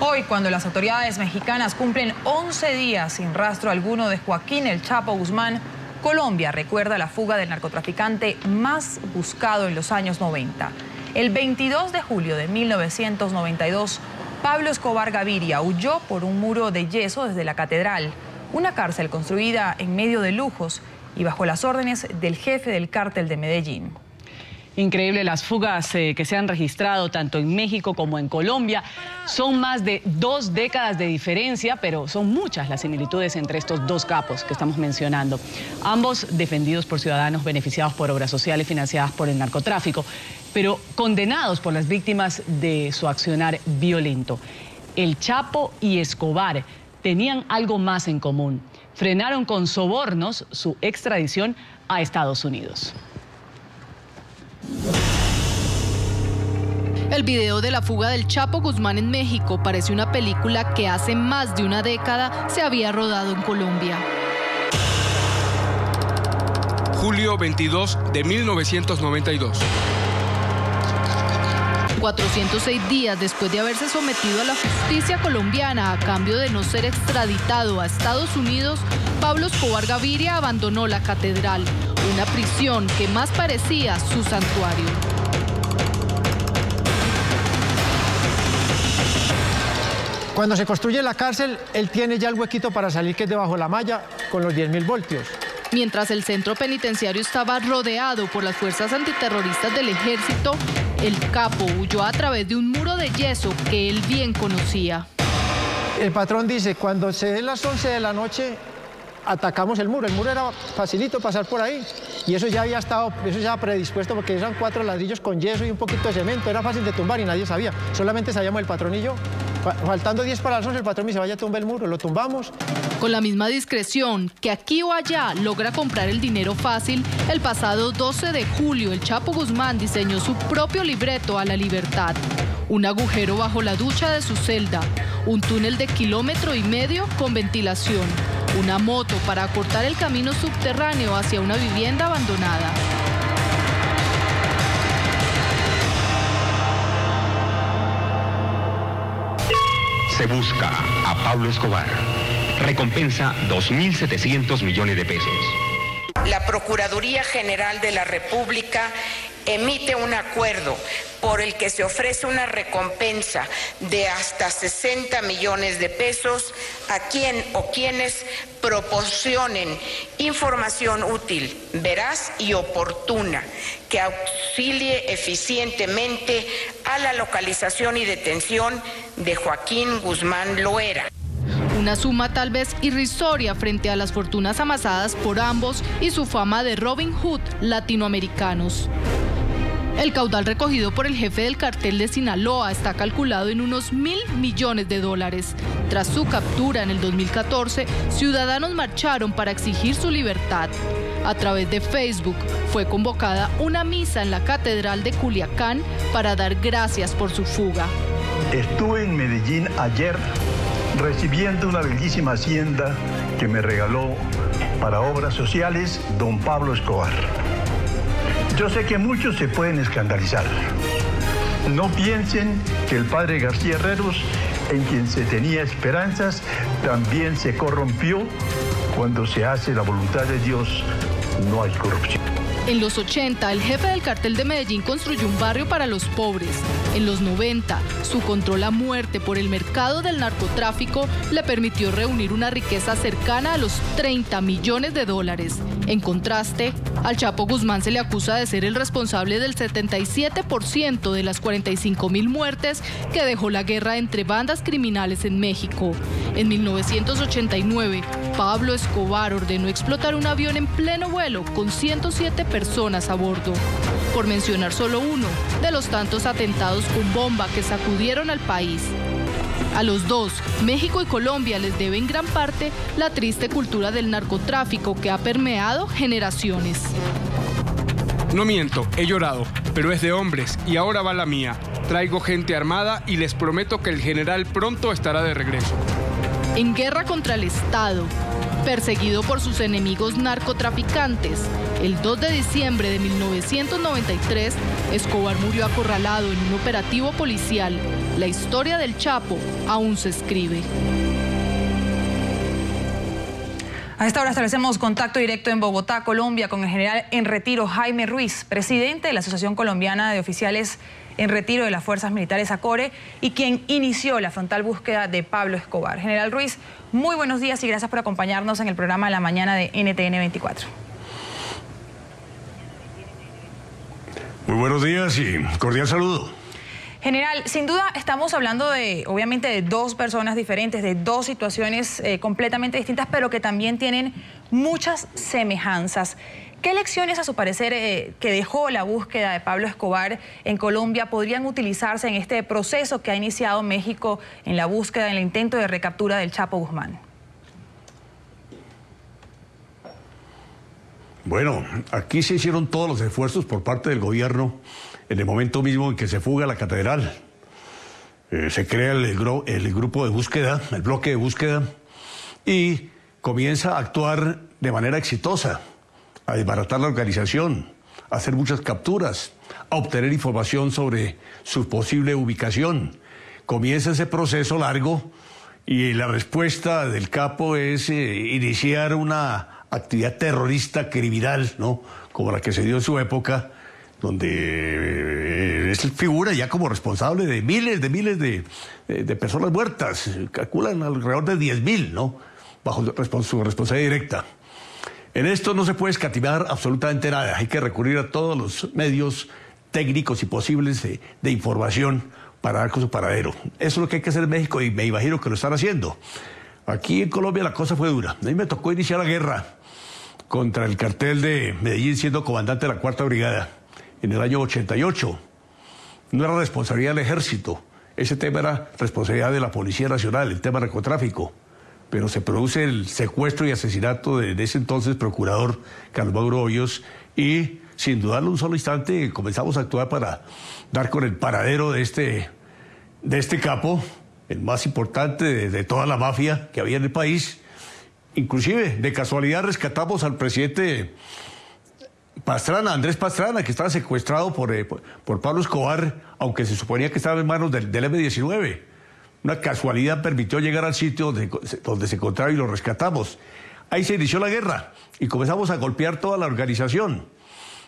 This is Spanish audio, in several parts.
Hoy, cuando las autoridades mexicanas cumplen 11 días sin rastro alguno de Joaquín El Chapo Guzmán, Colombia recuerda la fuga del narcotraficante más buscado en los años 90. El 22 de julio de 1992, Pablo Escobar Gaviria huyó por un muro de yeso desde la Catedral, una cárcel construida en medio de lujos y bajo las órdenes del jefe del cártel de Medellín. Increíble las fugas que se han registrado tanto en México como en Colombia. Son más de 2 décadas de diferencia, pero son muchas las similitudes entre estos dos capos que estamos mencionando. Ambos defendidos por ciudadanos beneficiados por obras sociales financiadas por el narcotráfico, pero condenados por las víctimas de su accionar violento. El Chapo y Escobar tenían algo más en común. Frenaron con sobornos su extradición a Estados Unidos. El video de la fuga del Chapo Guzmán en México parece una película que hace más de una década se había rodado en Colombia. Julio 22 de 1992. 406 días después de haberse sometido a la justicia colombiana a cambio de no ser extraditado a Estados Unidos, Pablo Escobar Gaviria abandonó la Catedral, una prisión que más parecía su santuario. Cuando se construye la cárcel, él tiene ya el huequito para salir, que es debajo de la malla, con los 10.000 voltios. Mientras el centro penitenciario estaba rodeado por las fuerzas antiterroristas del ejército, el capo huyó a través de un muro de yeso que él bien conocía. El patrón dice, cuando se den las 11 de la noche, atacamos el muro. El muro era facilito pasar por ahí. Y eso ya había estado, eso ya predispuesto, porque eran 4 ladrillos con yeso y un poquito de cemento. Era fácil de tumbar y nadie sabía. Solamente sabíamos el patrón y yo. Faltando 10 para las 11, el patrón me dice, vaya, tumba el muro. Lo tumbamos. Con la misma discreción que aquí o allá logra comprar el dinero fácil, el pasado 12 de julio el Chapo Guzmán diseñó su propio libreto a la libertad. Un agujero bajo la ducha de su celda, un túnel de 1,5 kilómetros con ventilación, una moto para acortar el camino subterráneo hacia una vivienda abandonada. Se busca a Pablo Escobar. Recompensa 2.700 millones de pesos. La Procuraduría General de la República emite un acuerdo por el que se ofrece una recompensa de hasta 60 millones de pesos a quien o quienes proporcionen información útil, veraz y oportuna que auxilie eficientemente a la localización y detención de Joaquín Guzmán Loera. Una suma tal vez irrisoria frente a las fortunas amasadas por ambos y su fama de Robin Hood latinoamericanos. El caudal recogido por el jefe del cartel de Sinaloa está calculado en unos $1.000 millones. Tras su captura en el 2014, ciudadanos marcharon para exigir su libertad. A través de Facebook fue convocada una misa en la Catedral de Culiacán para dar gracias por su fuga. Estuve en Medellín ayer recibiendo una bellísima hacienda que me regaló para obras sociales don Pablo Escobar. Yo sé que muchos se pueden escandalizar. No piensen que el padre García Herreros, en quien se tenía esperanzas, también se corrompió. Cuando se hace la voluntad de Dios, no hay corrupción. En los 80, el jefe del cartel de Medellín construyó un barrio para los pobres. En los 90, su control a muerte por el mercado del narcotráfico le permitió reunir una riqueza cercana a los $30 millones. En contraste, al Chapo Guzmán se le acusa de ser el responsable del 77% de las 45.000 muertes que dejó la guerra entre bandas criminales en México. En 1989, Pablo Escobar ordenó explotar un avión en pleno vuelo con 107 personas a bordo, por mencionar solo uno de los tantos atentados con bomba que sacudieron al país. A los dos, México y Colombia les deben gran parte la triste cultura del narcotráfico que ha permeado generaciones. No miento, he llorado, pero es de hombres y ahora va la mía. Traigo gente armada y les prometo que el general pronto estará de regreso. En guerra contra el Estado, perseguido por sus enemigos narcotraficantes, el 2 de diciembre de 1993, Escobar murió acorralado en un operativo policial. La historia del Chapo aún se escribe. A esta hora establecemos contacto directo en Bogotá, Colombia, con el general en retiro Jaime Ruiz, presidente de la Asociación Colombiana de Oficiales en Retiro de las Fuerzas Militares ACORE y quien inició la frontal búsqueda de Pablo Escobar. General Ruiz, muy buenos días y gracias por acompañarnos en el programa de la mañana de NTN 24. Muy buenos días y cordial saludo. General, sin duda estamos hablando obviamente de dos personas diferentes, de dos situaciones completamente distintas, pero que también tienen muchas semejanzas. ¿Qué lecciones, a su parecer, que dejó la búsqueda de Pablo Escobar en Colombia podrían utilizarse en este proceso que ha iniciado México en la búsqueda, en el intento de recaptura del Chapo Guzmán? Bueno, aquí se hicieron todos los esfuerzos por parte del gobierno en el momento mismo en que se fuga la catedral. Se crea el grupo de búsqueda, el bloque de búsqueda, y comienza a actuar de manera exitosa, a desbaratar la organización, a hacer muchas capturas, a obtener información sobre su posible ubicación. Comienza ese proceso largo y la respuesta del capo es iniciar una actividad terrorista criminal, ¿no?, como la que se dio en su época, donde es figura ya como responsable de miles de personas muertas. Calculan alrededor de 10.000, ¿no?, bajo su responsabilidad directa. En esto no se puede escatimar absolutamente nada. Hay que recurrir a todos los medios técnicos y posibles de información para dar con su paradero. Eso es lo que hay que hacer en México y me imagino que lo están haciendo. Aquí en Colombia la cosa fue dura. A mí me tocó iniciar la guerra contra el cartel de Medellín siendo comandante de la 4ª Brigada en el año 88. No era responsabilidad del ejército, ese tema era responsabilidad de la Policía Nacional, el tema del narcotráfico. Pero se produce el secuestro y asesinato de ese entonces procurador Carlos Mauro Hoyos y, sin dudarlo un solo instante, comenzamos a actuar para dar con el paradero de este capo, el más importante de toda la mafia que había en el país. Inclusive, de casualidad, rescatamos al presidente Pastrana, Andrés Pastrana, que estaba secuestrado por Pablo Escobar, aunque se suponía que estaba en manos del M-19. Una casualidad permitió llegar al sitio donde se encontraba y lo rescatamos. Ahí se inició la guerra y comenzamos a golpear toda la organización.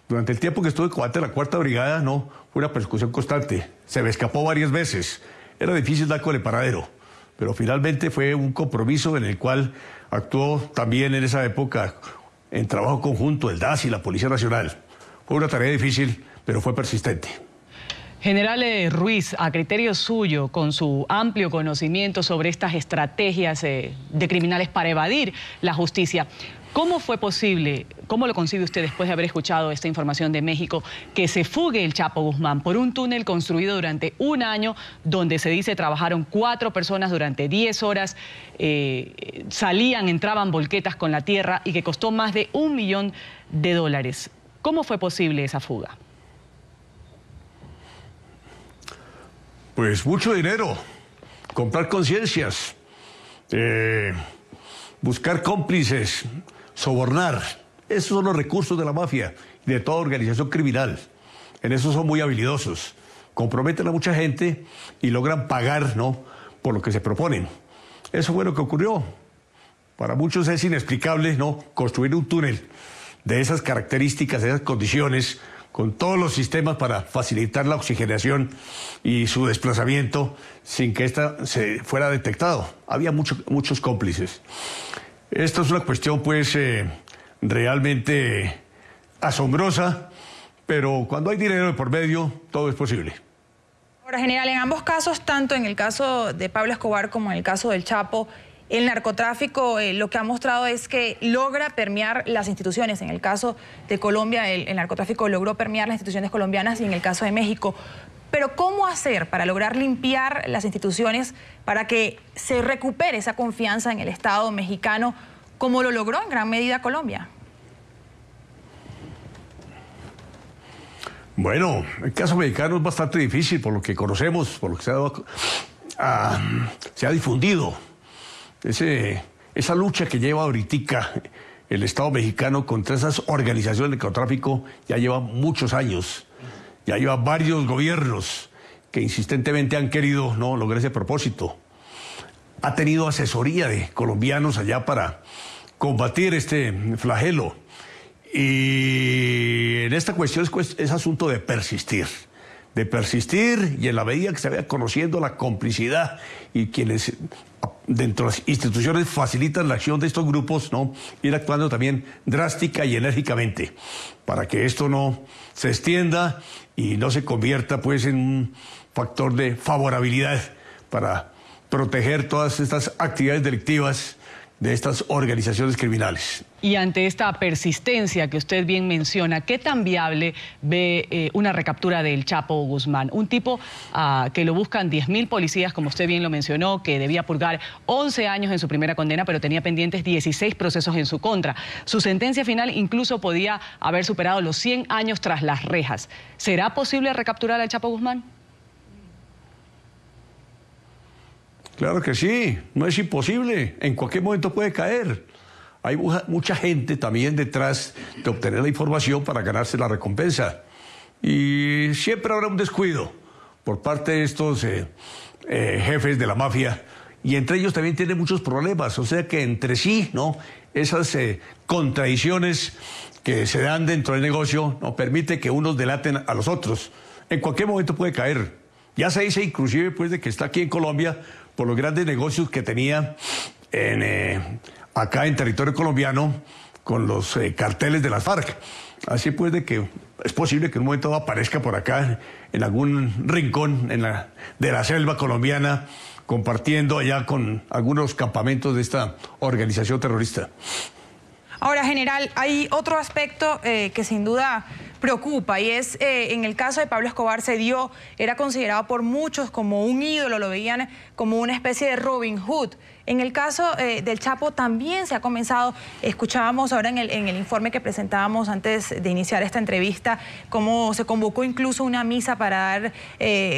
Durante el tiempo que estuve en combate de la 4ª Brigada, no, fue una persecución constante. Se me escapó varias veces. Era difícil dar con el paradero, pero finalmente fue un compromiso en el cual actuó también en esa época en trabajo conjunto el DAS y la Policía Nacional. Fue una tarea difícil, pero fue persistente. General Ruiz, a criterio suyo, con su amplio conocimiento sobre estas estrategias de criminales para evadir la justicia, ¿cómo fue posible, cómo lo concibe usted después de haber escuchado esta información de México, que se fugue el Chapo Guzmán por un túnel construido durante un año, donde se dice trabajaron 4 personas durante 10 horas, entraban volquetas con la tierra y que costó más de $1 millón? ¿Cómo fue posible esa fuga? Pues mucho dinero, comprar conciencias, buscar cómplices, sobornar. Esos son los recursos de la mafia y de toda organización criminal. En eso son muy habilidosos. Comprometen a mucha gente y logran pagar, ¿no?, por lo que se proponen. Eso fue lo que ocurrió. Para muchos es inexplicable, ¿no?, construir un túnel de esas características, de esas condiciones, con todos los sistemas para facilitar la oxigenación y su desplazamiento sin que ésta se fuera detectado. Había muchos cómplices. Esto es una cuestión, pues, realmente asombrosa, pero cuando hay dinero de por medio, todo es posible. Ahora, general, en ambos casos, tanto en el caso de Pablo Escobar como en el caso del Chapo, el narcotráfico lo que ha mostrado es que logra permear las instituciones. En el caso de Colombia, el narcotráfico logró permear las instituciones colombianas y en el caso de México. Pero ¿cómo hacer para lograr limpiar las instituciones para que se recupere esa confianza en el Estado mexicano, como lo logró en gran medida Colombia? Bueno, el caso mexicano es bastante difícil por lo que conocemos, por lo que se ha difundido. Esa lucha que lleva ahorita el Estado mexicano contra esas organizaciones de narcotráfico ya lleva muchos años, ya lleva varios gobiernos que insistentemente han querido no lograr ese propósito. Ha tenido asesoría de colombianos allá para combatir este flagelo. Y en esta cuestión es asunto de persistir y en la medida que se vaya conociendo la complicidad y quienes dentro de las instituciones facilitan la acción de estos grupos, ¿no?, ir actuando también drástica y enérgicamente para que esto no se extienda y no se convierta pues en un factor de favorabilidad para proteger todas estas actividades delictivas de estas organizaciones criminales. Y ante esta persistencia que usted bien menciona, ¿qué tan viable ve una recaptura del Chapo Guzmán? Un tipo que lo buscan 10.000 policías, como usted bien lo mencionó, que debía purgar 11 años en su primera condena, pero tenía pendientes 16 procesos en su contra. Su sentencia final incluso podía haber superado los 100 años tras las rejas. ¿Será posible recapturar al Chapo Guzmán? Claro que sí, no es imposible, en cualquier momento puede caer. Hay mucha gente también detrás de obtener la información para ganarse la recompensa. Y siempre habrá un descuido por parte de estos jefes de la mafia, y entre ellos también tienen muchos problemas, o sea que entre sí, ¿no?, esas contradicciones que se dan dentro del negocio no permite que unos delaten a los otros. En cualquier momento puede caer. Ya se dice inclusive pues de que está aquí en Colombia por los grandes negocios que tenía acá en territorio colombiano con los carteles de las FARC. Así pues de que es posible que en un momento dado aparezca por acá en algún rincón de la selva colombiana, compartiendo allá con algunos campamentos de esta organización terrorista. Ahora, general, hay otro aspecto que sin duda preocupa, y es en el caso de Pablo Escobar era considerado por muchos como un ídolo, lo veían como una especie de Robin Hood. En el caso del Chapo también se ha comenzado, escuchábamos ahora en el informe que presentábamos antes de iniciar esta entrevista, cómo se convocó incluso una misa para dar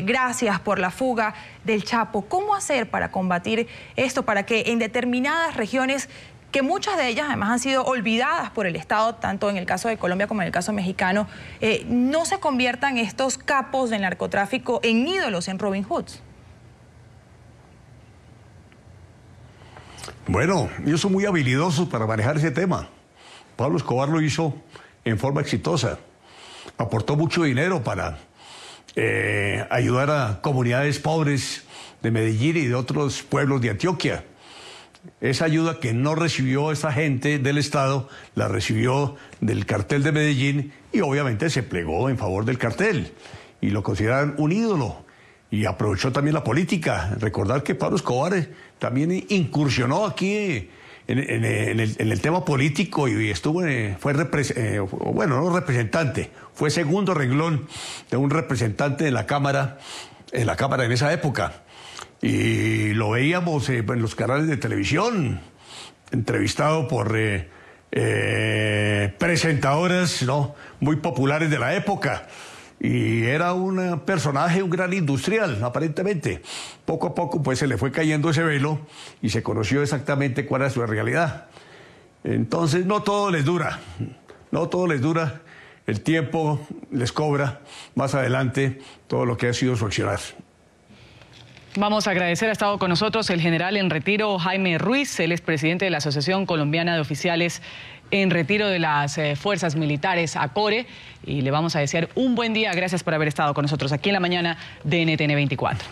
gracias por la fuga del Chapo. ¿Cómo hacer para combatir esto, para que en determinadas regiones, que muchas de ellas además han sido olvidadas por el Estado, tanto en el caso de Colombia como en el caso mexicano, no se conviertan estos capos del narcotráfico en ídolos, en Robin Hoods? Bueno, ellos son muy habilidosos para manejar ese tema. Pablo Escobar lo hizo en forma exitosa. Aportó mucho dinero para ayudar a comunidades pobres de Medellín y de otros pueblos de Antioquia. Esa ayuda que no recibió esa gente del Estado, la recibió del cartel de Medellín y obviamente se plegó en favor del cartel y lo consideran un ídolo. Y aprovechó también la política. Recordar que Pablo Escobar también incursionó aquí en el tema político y estuvo, no representante, fue segundo renglón de un representante de la Cámara en esa época. Y lo veíamos en los canales de televisión, entrevistado por presentadoras, ¿no?, muy populares de la época. Y era un personaje, un gran industrial, aparentemente. Poco a poco pues se le fue cayendo ese velo y se conoció exactamente cuál era su realidad. Entonces no todo les dura, el tiempo les cobra más adelante todo lo que ha sido su accionar. Vamos a agradecer, ha estado con nosotros el general en retiro Jaime Ruiz, él es presidente de la Asociación Colombiana de Oficiales en Retiro de las Fuerzas Militares, ACORE, y le vamos a desear un buen día. Gracias por haber estado con nosotros aquí en la mañana de NTN 24.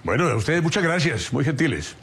Bueno, a ustedes muchas gracias, muy gentiles.